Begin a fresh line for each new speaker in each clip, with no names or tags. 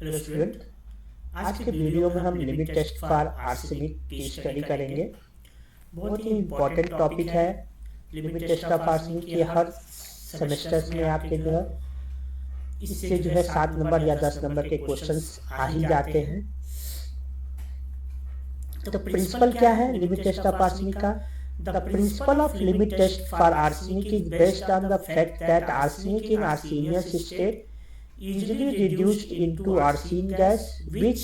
Hello student, आज के video में हम लिमिट टेस्ट फॉर आर्सेनिक की स्टडी करेंगे। बहुत ही इम्पोर्टेंट टॉपिक है लिमिट टेस्ट ऑफ आर्सेनिक। ये हर सेमेस्टर्स में आपके जो है इससे जो है 7 नंबर या 10 नंबर के क्वेश्चंस आ ही जाते हैं। तो प्रिंसिपल क्या है लिमिट टेस्ट ऑफ आर्सेनिक का? The principle of limit test for arsenic is based on the fact that arsenic in arsenious state easily reduced into arsine gas which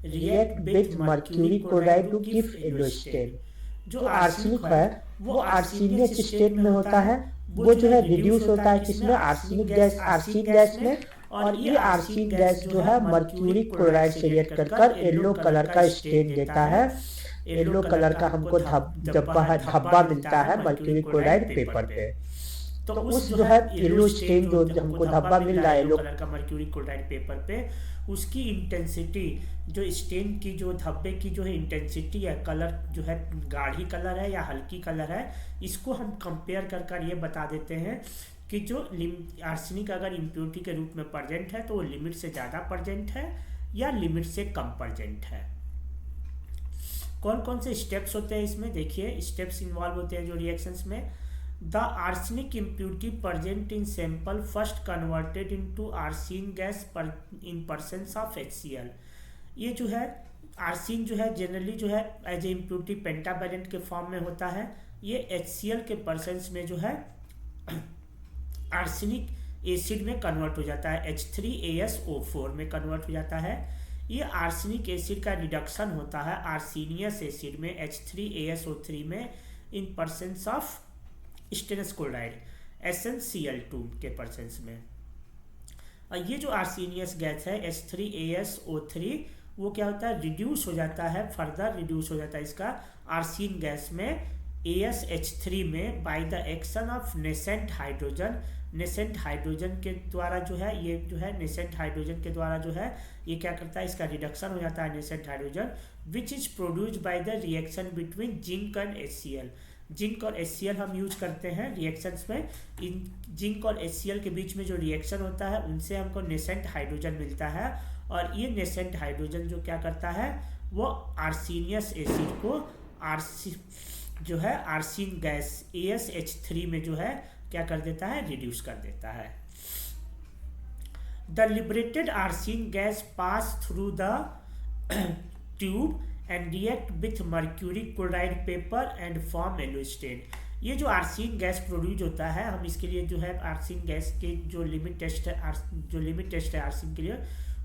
react with mercury chloride to give yellow stain। जो arsenic है वो आर्सेनियस state में होता है, वो जो है reduce होता है किसमें? आर्सेनिक गैस में। और ये आर्सेनिक गैस जो है मर्क्यूरी क्लोराइड से रिएक्ट कर येलो कलर का स्टेन देता है। येलो कलर का हमको धब्बा मिलता है मर्क्यूरी क्लोराइड पेपर पे। तो उस जो है येलो स्टेन जो हमको धब्बा मिल रहा है येलो कलर का मर्क्यूरी क्लोराइड पेपर पे, उसकी इंटेंसिटी जो स्टेन की जो धब्बे की जो है इंटेंसिटी है, कलर जो है गाढ़ी कलर है या हल्की कलर है, इसको हम कंपेयर कर ये बता देते हैं कि जो आर्सेनिक अगर इम्प्योरिटी के रूप में प्रेजेंट है तो वो लिमिट से ज़्यादा प्रेजेंट है या लिमिट से कम प्रेजेंट है। कौन कौन से स्टेप्स होते हैं इसमें? देखिए, स्टेप्स इन्वॉल्व होते हैं जो रिएक्शंस में। The arsenic impurity present in sample first converted into arsine gas in presence of HCl। ये जो है आर्सिन जो है जनरली जो है एज ए इम्प्योरिटी पेंटावैलेंट के फॉर्म में होता है। ये HCl के परसेंस में जो है आर्सेनिक एसिड में कन्वर्ट हो जाता है, H3AsO4 में कन्वर्ट हो जाता है। ये आर्सेनिक एसिड का रिडक्शन होता है आर्सेनियस एसिड में H3AsO3 में इन presence of stannous chloride SnCl2 के परसेंस में। और ये जो आर्सेनियस गैस है H3AsO3 वो क्या होता है? रिड्यूस हो जाता है, फर्दर रिड्यूस हो जाता है इसका आर्सिन गैस में AsH3 में by the action of nascent hydrogen. Nascent hydrogen के द्वारा जो है ये जो है नेसेंट हाइड्रोजन के द्वारा जो है ये क्या करता है? इसका रिडक्शन हो जाता है nascent hydrogen, which is produced by the reaction between zinc and HCl। Zinc और HCl हम यूज करते हैं रिएक्शंस में। इन जिंक और HCl के बीच में जो रिएक्शन होता है उनसे हमको नेसेंट हाइड्रोजन मिलता है, और ये नेसेंट हाइड्रोजन जो क्या करता है वो आर्सेनियस एसिड को जो है आर्सिन गैस AsH3 में जो है क्या कर देता है? रिड्यूस कर देता है। The liberated arsine gas pass through the tube and react with mercury chloride paper and form yellow stain. ये जो आर्सिन गैस प्रोड्यूस होता है, हम इसके लिए जो है आर्सिन गैस के जो लिमिट टेस्ट है आर्सिन के लिए,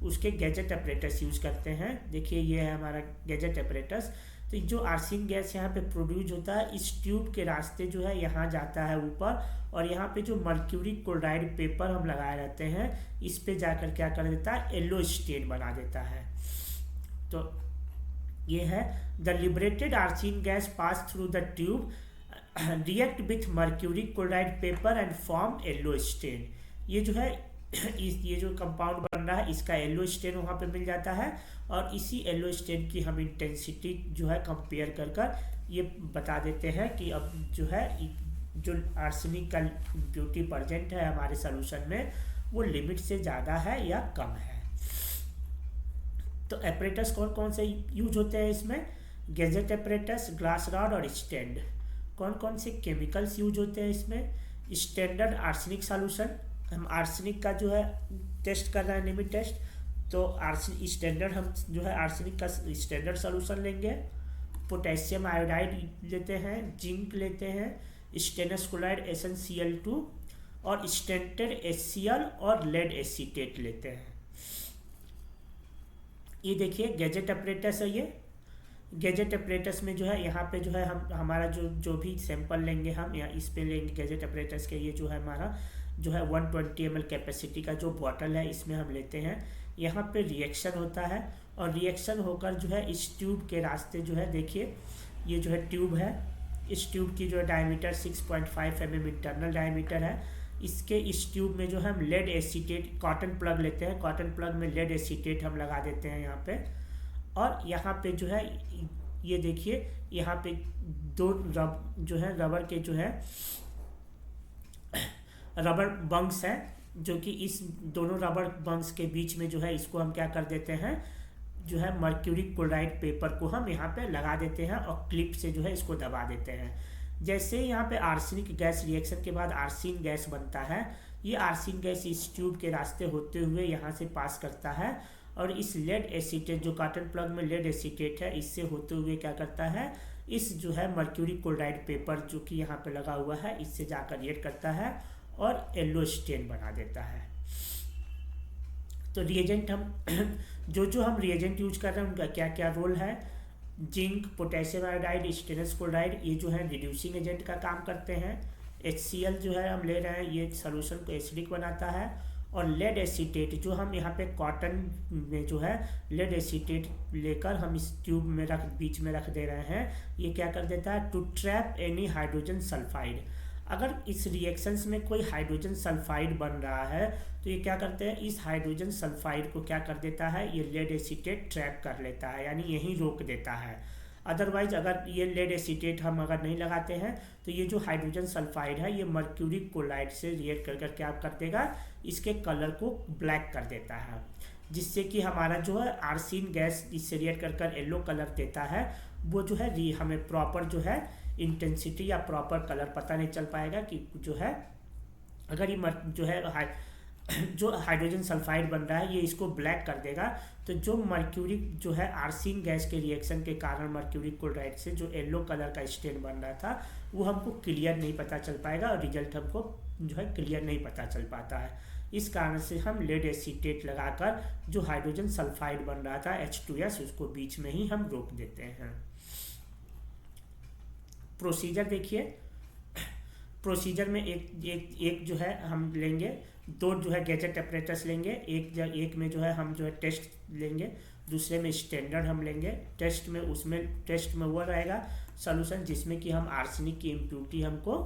उसके गैजेट अपरेटस यूज करते हैं। देखिए, ये है हमारा गैजेट अपरेटस। तो जो आर्सिन गैस यहाँ पे प्रोड्यूस होता है इस ट्यूब के रास्ते जो है यहाँ जाता है ऊपर, और यहाँ पे जो मर्क्यूरी क्लोराइड पेपर हम लगाए रहते हैं इस पे जाकर क्या कर देता है? येलो स्टेन बना देता है। तो ये है the liberated arsine gas pass through the tube react with mercury chloride paper and form yellow stain. ये जो है ये जो कंपाउंड बन रहा है इसका येलो स्टेन वहाँ पे मिल जाता है, और इसी येलो स्टेन की हम इंटेंसिटी जो है कंपेयर कर ये बता देते हैं कि अब जो है जो आर्सेनिक का इम्प्योरिटी प्रेजेंट है हमारे सॉल्यूशन में वो लिमिट से ज़्यादा है या कम है। तो एपरेटस कौन कौन से यूज होते हैं इसमें? गैजेट एपरेटस, ग्लास रॉड और स्टैंड। कौन कौन से केमिकल्स यूज होते हैं इसमें? स्टैंडर्ड आर्सेनिक सॉल्यूशन, हम आर्सेनिक का जो है टेस्ट कर रहे हैं लिमिट टेस्ट, तो स्टैंडर्ड हम जो है आर्सेनिक का स्टैंडर्ड सॉल्यूशन लेंगे। पोटेशियम आयोडाइड लेते हैं, जिंक लेते हैं, स्टेनस क्लोराइड SnCl2 और स्टेंटेड HCl और लेड एसीटेट लेते हैं। ये देखिए गैजेट अपरेटस है। ये गैजेट अपरेटस में जो है यहाँ पे जो है हम हमारा जो भी सैंपल लेंगे हम यहाँ इस पे लेंगे गैजेट अपरेटस के। ये जो है हमारा जो है 120 ml कैपेसिटी का जो बॉटल है इसमें हम लेते हैं। यहाँ पे रिएक्शन होता है, और रिएक्शन होकर जो है इस ट्यूब के रास्ते जो है देखिए ये जो है ट्यूब है, इस ट्यूब की जो है डायमीटर 6.5 mm इंटरनल डायमीटर है। इसके इस ट्यूब में जो हम लेड एसीटेट कॉटन प्लग लेते हैं, कॉटन प्लग में लेड एसीटेट हम लगा देते हैं यहाँ पे, और यहाँ पे जो है ये देखिए यहाँ पे दो जो है रबर के जो है रबर बंक्स हैं जो कि इस दोनों रबर बम्स के बीच में जो है इसको हम क्या कर देते हैं, जो है मर्क्यूरी क्लोराइड पेपर को हम यहाँ पे लगा देते हैं और क्लिप से जो है इसको दबा देते हैं। जैसे यहाँ पे आर्सेनिक गैस रिएक्शन के बाद आर्सेन गैस बनता है, ये आर्सेन गैस इस ट्यूब के रास्ते होते हुए यहाँ से पास करता है और इस लेड एसीटेट, जो कॉटन प्लग में लेड एसीटेट है, इससे होते हुए क्या करता है, इस जो है मर्क्यूरी क्लोराइड पेपर जो कि यहाँ पे लगा हुआ है, इससे जाकर रिएक्ट करता है और येलो स्टेन बना देता है। तो रिएजेंट हम जो हम रिएजेंट यूज कर रहे हैं उनका क्या क्या रोल है। Zinc, potassium iodide, stainless chloride, ये जो है रिड्यूसिंग एजेंट का काम करते हैं। HCl जो है हम ले रहे हैं, ये सोल्यूशन को एसिडिक बनाता है। और लेड एसीटेट, जो हम यहाँ पे कॉटन में जो है लेड एसीटेट लेकर हम इस ट्यूब में बीच में रख दे रहे हैं, ये क्या कर देता है, to trap any hydrogen sulphide. अगर इस रिएक्शंस में कोई हाइड्रोजन सल्फाइड बन रहा है तो ये क्या करते हैं, इस हाइड्रोजन सल्फाइड को क्या कर देता है, ये लेड एसीटेट ट्रैप कर लेता है, यानी यहीं रोक देता है। अदरवाइज अगर ये लेड एसीटेट हम अगर नहीं लगाते हैं तो ये जो हाइड्रोजन सल्फाइड है ये मर्क्यूरी क्लोराइड से रिएक्ट कर क्या कर देगा, इसके कलर को ब्लैक कर देता है, जिससे कि हमारा जो है आर्सेन गैस इससे रिएक्ट कर येलो कलर देता है, वो जो है हमें प्रॉपर जो है इंटेंसिटी या प्रॉपर कलर पता नहीं चल पाएगा कि जो है अगर ये जो है जो हाइड्रोजन सल्फाइड बन रहा है ये इसको ब्लैक कर देगा। तो जो मर्क्यूरी जो है आर्सेन गैस के रिएक्शन के कारण मर्क्यूरी क्लोराइड से जो येलो कलर का स्टेन बन रहा था वो हमको क्लियर नहीं पता चल पाएगा और रिजल्ट हमको जो है क्लियर नहीं पता चल पाता है। इस कारण से हम लेड एसीटेट लगाकर जो हाइड्रोजन सल्फाइड बन रहा था H2S, उसको बीच में ही हम रोक देते हैं। प्रोसीजर देखिए, प्रोसीजर में एक जो है हम लेंगे, दो जो है गैजेट ऑपरेटर्स लेंगे, एक में जो है हम जो है टेस्ट लेंगे, दूसरे में स्टैंडर्ड हम लेंगे। टेस्ट में वो रहेगा सॉल्यूशन जिसमें कि हम आर्सेनिक की इम्प्यूरिटी हमको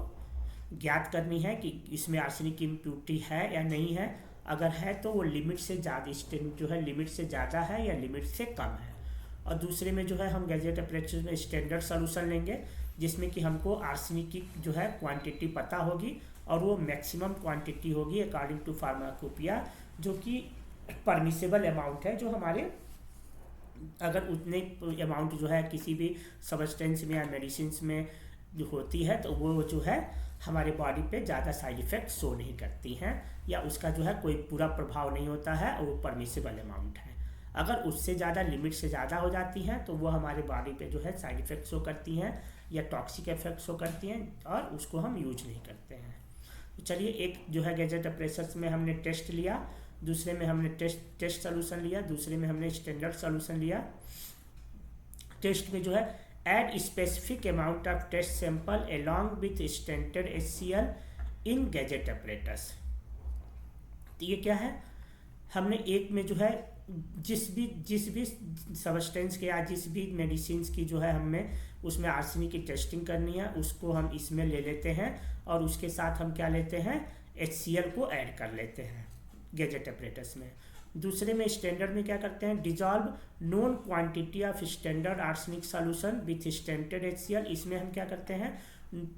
ज्ञात करनी है कि इसमें आर्सेनिक की इम्प्यूरिटी है या नहीं है। अगर है तो वो लिमिट से ज़्यादा जो है लिमिट से ज़्यादा है या लिमिट से कम है। और दूसरे में जो है हम गैजेट ऑपरेटर में स्टैंडर्ड सॉल्यूशन लेंगे जिसमें कि हमको आर्सेनिक की जो है क्वांटिटी पता होगी और वो मैक्सिमम क्वांटिटी होगी अकॉर्डिंग टू फार्माकोपिया, जो कि परमिसेबल अमाउंट है, जो हमारे अगर उतने अमाउंट जो है किसी भी सब्सटेंस में या मेडिसिन में जो होती है तो वो जो है हमारे बॉडी पे ज़्यादा साइड इफ़ेक्ट शो नहीं करती हैं या उसका जो है कोई पूरा प्रभाव नहीं होता है और वो परमिसेबल अमाउंट है। अगर उससे ज़्यादा लिमिट से ज़्यादा हो जाती हैं तो वो हमारे बॉडी पे जो है साइड इफ़ेक्ट शो करती हैं या टॉक्सिक इफेक्ट शो करती हैं और उसको हम यूज नहीं करते हैं। तो चलिए, एक जो है गैजेट ऑपरेटर्स में हमने टेस्ट लिया, दूसरे में हमने टेस्ट सोल्यूशन लिया, दूसरे में हमने स्टैंडर्ड सोल्यूशन लिया। टेस्ट में जो है add specific amount of test sample along with standard HCl in gadget operators. तो ये क्या है, हमने एक में जो है जिस भी सब्सटेंस के या जिस भी मेडिसिन की जो है हमें उसमें आर्सेनिक की टेस्टिंग करनी है उसको हम इसमें ले लेते हैं और उसके साथ हम क्या लेते हैं, HCl को ऐड कर लेते हैं गैजेट ऑपरेटर्स में। दूसरे में स्टैंडर्ड में क्या करते हैं, dissolve known quantity of standard arsenic solution with standard HCl। इसमें हम क्या करते हैं,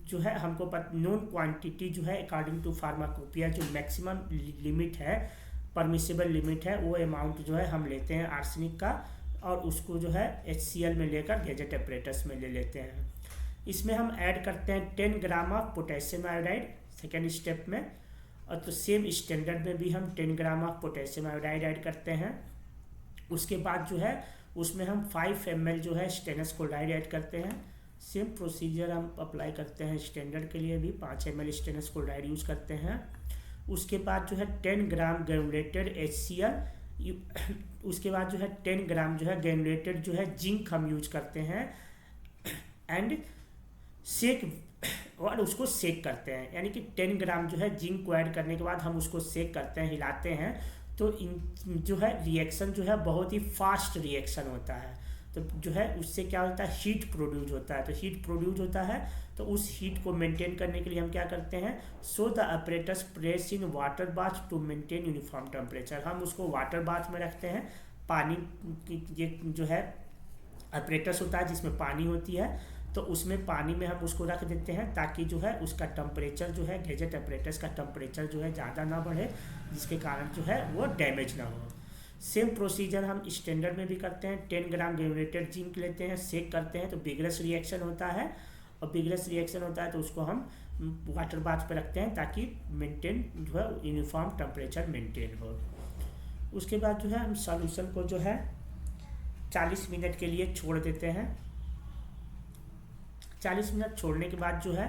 जो है हमको नोन क्वांटिटी जो है अकॉर्डिंग टू फार्माकोपिया जो मैक्सिमम लिमिट है, परमिसेबल लिमिट है, वो अमाउंट जो है हम लेते हैं आर्सेनिक का और उसको जो है HCl में लेकर गैजेट ऑपरेटर्स में ले लेते हैं। इसमें हम ऐड करते हैं 10 gram of potassium iodide second step में, और तो सेम स्टैंडर्ड में भी हम 10 gram of potassium iodide add करते हैं। उसके बाद जो है उसमें हम 5 ml जो है स्टेनलेस क्लोराइड ऐड करते हैं। सेम प्रोसीजर हम अप्लाई करते हैं स्टैंडर्ड के लिए भी, 5 ml स्टेनलेस क्लोराइड यूज़ करते हैं। उसके बाद जो है 10 ग्राम ग्रेनुलेटेड HCl, उसके बाद जो है 10 ग्राम जो है ग्रेनुलेटेड जो है जिंक हम यूज करते हैं एंड सेक, और उसको सेक करते हैं, यानी कि 10 ग्राम जो है जिंक को ऐड करने के बाद हम उसको सेक करते हैं, हिलाते हैं, तो जो है रिएक्शन जो है बहुत ही फास्ट रिएक्शन होता है। तो जो है उससे क्या होता है, हीट प्रोड्यूस होता है। तो हीट प्रोड्यूस होता है तो उस हीट को मेंटेन करने के लिए हम क्या करते हैं, so the operators place in water bath to maintain uniform temperature. हम उसको वाटर बाथ में रखते हैं, पानी की ये जो है ऑपरेटर्स होता है जिसमें पानी होती है, तो उसमें पानी में हम उसको रख देते हैं ताकि जो है उसका टेम्परेचर जो है गैजेट ऑपरेटर्स का टेम्परेचर जो है ज़्यादा ना बढ़े, जिसके कारण जो है वो डैमेज ना हो। सेम प्रोसीजर हम स्टैंडर्ड में भी करते हैं। 10 ग्राम ग्रेनुलेटेड जिंक लेते हैं, सेक करते हैं तो बिगरस रिएक्शन होता है, और बिगरस रिएक्शन होता है तो उसको हम वाटर बाथ पे रखते हैं ताकि मेंटेन जो है यूनिफॉर्म टेम्परेचर मेंटेन हो। उसके बाद जो है हम सॉल्यूशन को जो है 40 मिनट के लिए छोड़ देते हैं। 40 मिनट छोड़ने के बाद जो है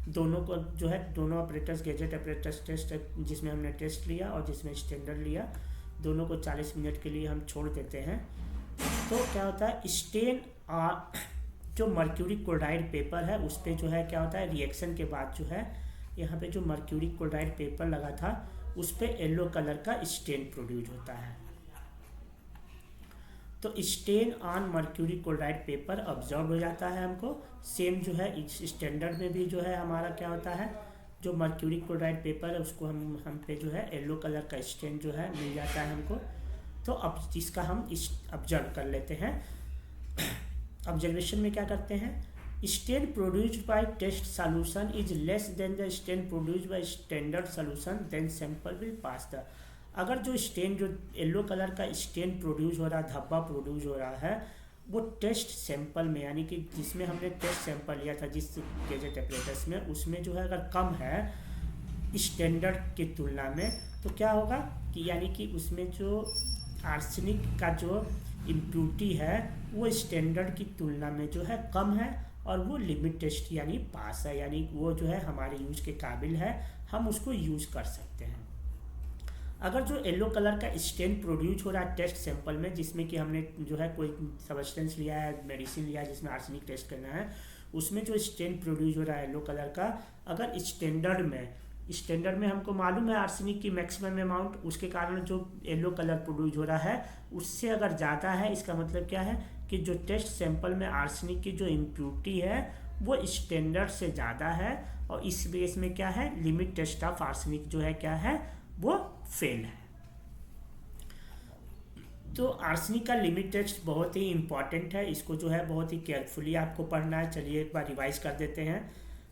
दोनों को जो है दोनों ऑपरेटर्स गैजेट ऑपरेटर्स टेस्ट, जिसमें हमने टेस्ट लिया और जिसमें स्टैंडर्ड लिया, दोनों को 40 मिनट के लिए हम छोड़ देते हैं। तो क्या होता है, स्टेन जो मर्क्यूरी क्लोराइड पेपर है उस पर जो है क्या होता है, रिएक्शन के बाद जो है यहाँ पे जो मर्क्यूरी क्लोराइड पेपर लगा था उस पर येलो कलर का स्टेन प्रोड्यूस होता है। तो stain on mercury chloride paper observe हो जाता है हमको। सेम जो है इस स्टैंडर्ड में भी जो है हमारा क्या होता है, जो मर्क्यूरी क्लोराइड पेपर है उसको हम पे जो है येलो कलर का स्टेन जो है मिल जाता है हमको। तो अब जिसका हम इस ऑब्जर्व कर लेते हैं। ऑब्जर्वेशन में क्या करते हैं, stain produced by test solution is less than the stain produced by standard solution, then sample will pass the. अगर जो स्टेन जो येलो कलर का स्टेन प्रोड्यूस हो रहा है, धब्बा प्रोड्यूस हो रहा है, वो टेस्ट सैंपल में यानी कि जिसमें हमने टेस्ट सैंपल लिया था जिस गैजेट ऑपरेटर्स में, उसमें जो है अगर कम है स्टैंडर्ड की तुलना में, तो क्या होगा कि यानी कि उसमें जो आर्सेनिक का जो इम्प्यूरिटी है वो स्टैंडर्ड की तुलना में जो है कम है और वो लिमिट टेस्ट यानी पास है, यानी वो जो है हमारे यूज के काबिल है, हम उसको यूज कर सकते हैं। अगर जो येलो कलर का स्टेन प्रोड्यूस हो रहा है टेस्ट सैंपल में, जिसमें कि हमने जो है कोई सब्सटेंस लिया है, मेडिसिन लिया है जिसमें आर्सेनिक टेस्ट करना है, उसमें जो स्टेन प्रोड्यूस हो रहा है येलो कलर का, अगर स्टैंडर्ड में हमको मालूम है आर्सेनिक की मैक्सिमम अमाउंट, उसके कारण जो येलो कलर प्रोड्यूस हो रहा है उससे अगर ज़्यादा है, इसका मतलब क्या है कि जो टेस्ट सैंपल में आर्सेनिक की जो इम्प्यूरिटी है वो स्टैंडर्ड से ज़्यादा है, और इस बेस में क्या है, लिमिट टेस्ट ऑफ आर्सेनिक जो है क्या है, वो फेल है। तो आर्सेनिक का लिमिट टेस्ट बहुत ही इंपॉर्टेंट है, इसको जो है बहुत ही केयरफुली आपको पढ़ना है। चलिए एक बार रिवाइज कर देते हैं।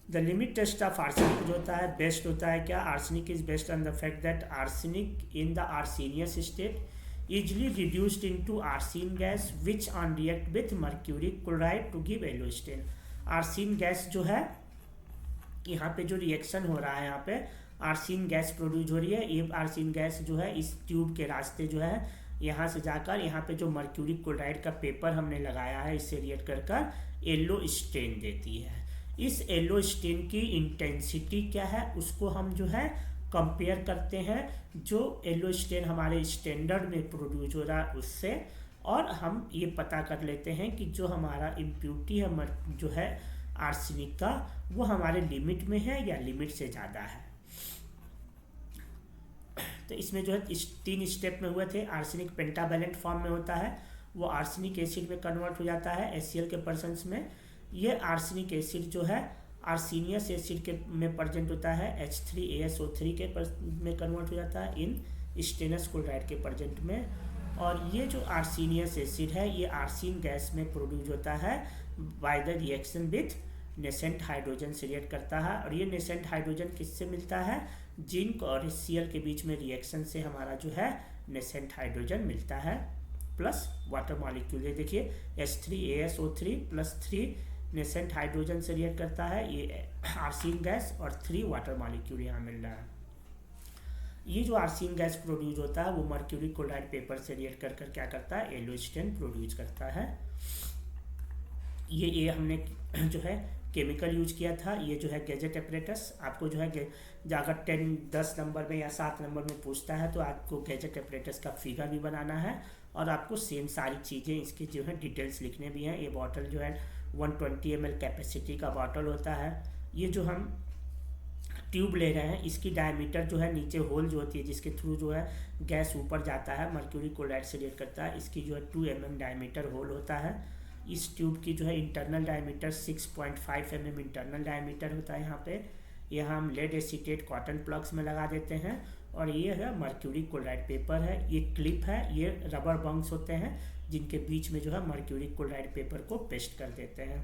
The limit test of arsenic जो होता है बेस्ड होता है क्या, arsenic is based on the fact that arsenic in the arsenious state easily reduced into arsine gas which on react with mercury chloride to give yellow stain. Arsine gas जो है यहाँ पे जो रिएक्शन हो रहा है, यहाँ पे आर्सेन गैस प्रोड्यूस हो रही है, ये आर्सेन गैस जो है इस ट्यूब के रास्ते जो है यहाँ से जाकर यहाँ पे जो मर्क्यूरी क्लोराइड का पेपर हमने लगाया है इससे रिएक्ट कर येलो स्टेन देती है। इस येलो स्टेन की इंटेंसिटी क्या है उसको हम जो है कंपेयर करते हैं जो येलो स्टेन हमारे स्टैंडर्ड में प्रोड्यूस हो रहा है उससे, और हम ये पता कर लेते हैं कि जो हमारा इम्प्यूरिटी है जो है आर्सेनिक का वो हमारे लिमिट में है या लिमिट से ज़्यादा है। तो इसमें जो है इस 3 स्टेप में हुए थे। आर्सेनिक पेंटावैलेंट फॉर्म में होता है, वो आर्सेनिक एसिड में कन्वर्ट हो जाता है HCl के पर्सेंस में। ये आर्सेनिक एसिड जो है आर्सेनियस एसिड के में प्रेजेंट होता है H3ASO3 के में कन्वर्ट हो जाता है इन स्टेनस क्लोराइड के प्रेजेंट में। और ये जो आर्सेनियस एसिड है ये आर्सेन गैस में प्रोड्यूस होता है by the reaction with nascent hydrogen से रिएक्ट करता है, और ये नेसेंट हाइड्रोजन किससे मिलता है, जिंक और HCl के बीच में रिएक्शन से हमारा जो है नेसेंट हाइड्रोजन मिलता है प्लस वाटर मॉलिक्यूल। ये देखिए H3ASO3 प्लस 3 नेसेंट हाइड्रोजन से रिएक्ट करता है ये आर्सेन गैस, और 3 वाटर मॉलिक्यूल यहाँ मिल रहा है। ये जो आर्सेन गैस प्रोड्यूस होता है वो मर्क्यूरी क्लोराइड पेपर से रिएक्ट कर क्या करता है, येलो स्टेन प्रोड्यूस करता है। ये हमने जो है केमिकल यूज किया था। ये जो है गैजेट ऑपरेटर्स, आपको जो है अगर 10 नंबर में या 7 नंबर में पूछता है तो आपको गैजेट ऑपरेटर्स का फिगर भी बनाना है, और आपको सेम सारी चीज़ें इसकी जो है डिटेल्स लिखने भी हैं। ये बॉटल जो है 120 ml कैपेसिटी का बॉटल होता है। ये जो हम ट्यूब ले रहे हैं इसकी डायमीटर जो है नीचे होल जो होती है जिसके थ्रू जो है गैस ऊपर जाता है मर्क्यूरी क्लोराइड से रिएक्ट करता है, इसकी जो है 2 mm डायमीटर होल होता है। इस ट्यूब की जो है internal diameter 6.5 mm internal diameter होता है। यहाँ हम लेड एसीटेट कॉटन प्लग्स में लगा देते हैं, और ये है मर्क्यूरी क्लोराइड पेपर है। ये क्लिप है, ये रबर बंक्स होते हैं जिनके बीच में जो है मर्क्यूरी क्लोराइड पेपर को पेस्ट कर देते हैं।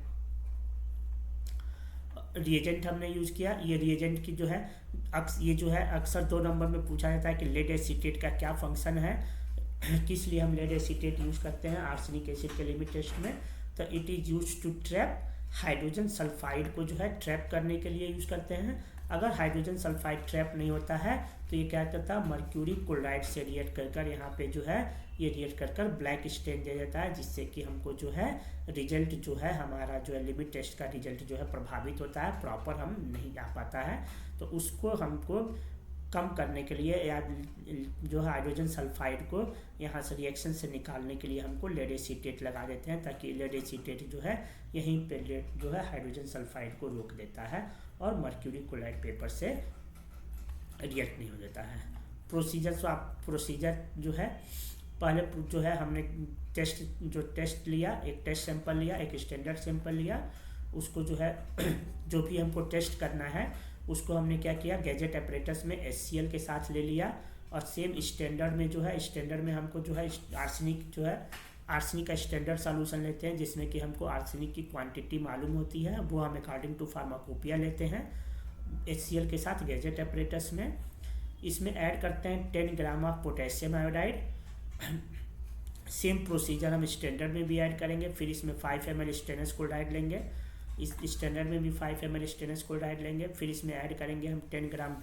रिएजेंट हमने यूज़ किया। ये रिएजेंट की जो है ये जो है अक्सर 2 नंबर में पूछा जाता है कि लेड एसीटेट का क्या फंक्शन है, किस लिए हम लेड एसीटेट यूज़ करते हैं आर्सेनिक एसिड के लिमिट टेस्ट में। तो it is use to trap hydrogen sulphide को जो है ट्रैप करने के लिए यूज़ करते हैं। अगर हाइड्रोजन सल्फाइड ट्रैप नहीं होता है तो ये क्या करता है, मर्क्यूरी क्लोराइड से रिएक्ट कर कर यहाँ पे जो है ये रिएक्ट कर कर ब्लैक स्टेन दे देता है, जिससे कि हमको जो है रिजल्ट जो है हमारा जो है लिमिट टेस्ट का रिजल्ट जो है प्रभावित होता है, प्रॉपर हम नहीं आ पाता है। तो उसको हमको कम करने के लिए या जो है हाइड्रोजन सल्फाइड को यहाँ से रिएक्शन से निकालने के लिए हमको लेड एसीटेट लगा देते हैं, ताकि लेड एसीटेट जो है यहीं पे जो है हाइड्रोजन सल्फाइड को रोक देता है और मर्क्यूरी क्लोराइड पेपर से रिएक्ट नहीं हो देता है। प्रोसीजर जो है पहले जो है हमने टेस्ट लिया, एक टेस्ट सैंपल लिया, एक स्टैंडर्ड सैंपल लिया, उसको जो है जो भी हमको टेस्ट करना है उसको हमने क्या किया, गैजेट ऑपरेटस में HCl के साथ ले लिया। और सेम स्टैंडर्ड में जो है स्टैंडर्ड में हमको जो है आर्सेनिक का स्टैंडर्ड सॉल्यूशन लेते हैं, जिसमें कि हमको आर्सेनिक की क्वांटिटी मालूम होती है, वो हम अकॉर्डिंग टू फार्माकोपिया लेते हैं HCl के साथ गैजेट ऑपरेटस में। इसमें ऐड करते हैं 10 gram of potassium iodide. Same procedure हम स्टैंडर्ड में भी ऐड करेंगे। फिर इसमें 5 ml स्टेनलेस क्लोराइड लेंगे, इस स्टैंडर्ड में भी 5 ml स्टेनलेस क्लोराइड लेंगे। फिर इसमें ऐड करेंगे हम 10 ग्राम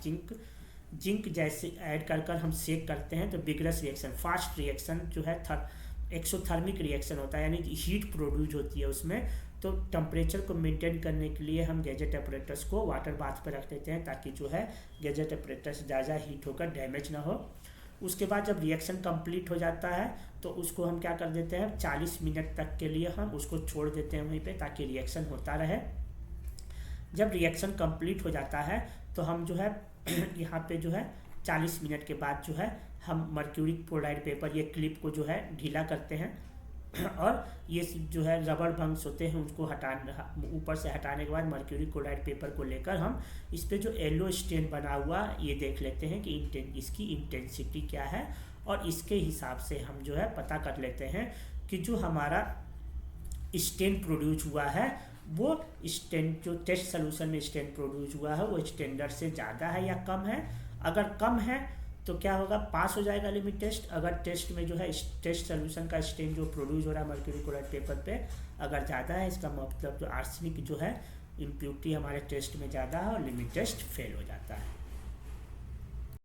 जिंक जैसे ऐड कर कर हम सेक करते हैं तो विग्रस रिएक्शन, फास्ट रिएक्शन जो है एक्सोथर्मिक रिएक्शन होता है, यानी हीट प्रोड्यूस होती है उसमें। तो टेम्परेचर को मेंटेन करने के लिए हम गैजेट ऑपरेटर्स को वाटर बाथ पर रख देते हैं, ताकि जो है गैजेट ऑपरेटर्स ज़्यादा हीट होकर डैमेज ना हो। उसके बाद जब रिएक्शन कंप्लीट हो जाता है तो उसको हम क्या कर देते हैं, 40 मिनट तक के लिए हम उसको छोड़ देते हैं वहीं पे, ताकि रिएक्शन होता रहे। जब रिएक्शन कंप्लीट हो जाता है तो हम जो है यहाँ पे जो है 40 मिनट के बाद जो है हम मर्क्यूरी क्लोराइड पेपर ये क्लिप को जो है ढीला करते हैं और ये जो है रबड़ बम्स होते हैं उसको ऊपर से हटाने के बाद मर्क्यूरी क्लोराइड पेपर को लेकर हम इस पे जो येलो स्टेन बना हुआ ये देख लेते हैं कि इसकी इंटेंसिटी क्या है, और इसके हिसाब से हम जो है पता कर लेते हैं कि जो हमारा स्टेन प्रोड्यूस हुआ है वो स्टेन जो टेस्ट सोल्यूशन में स्टेन प्रोड्यूस हुआ है वो स्टैंडर्ड से ज़्यादा है या कम है। अगर कम है तो क्या होगा, पास हो जाएगा लिमिट टेस्ट। अगर टेस्ट में जो है टेस्ट सोल्यूशन का स्टेन जो प्रोड्यूस हो रहा है मर्क्यूरी क्लोराइड पेपर पे अगर ज़्यादा है, इसका मतलब जो आर्सेनिक जो है इम्प्योरिटी हमारे टेस्ट में ज़्यादा है और लिमिट टेस्ट फेल हो जाता है।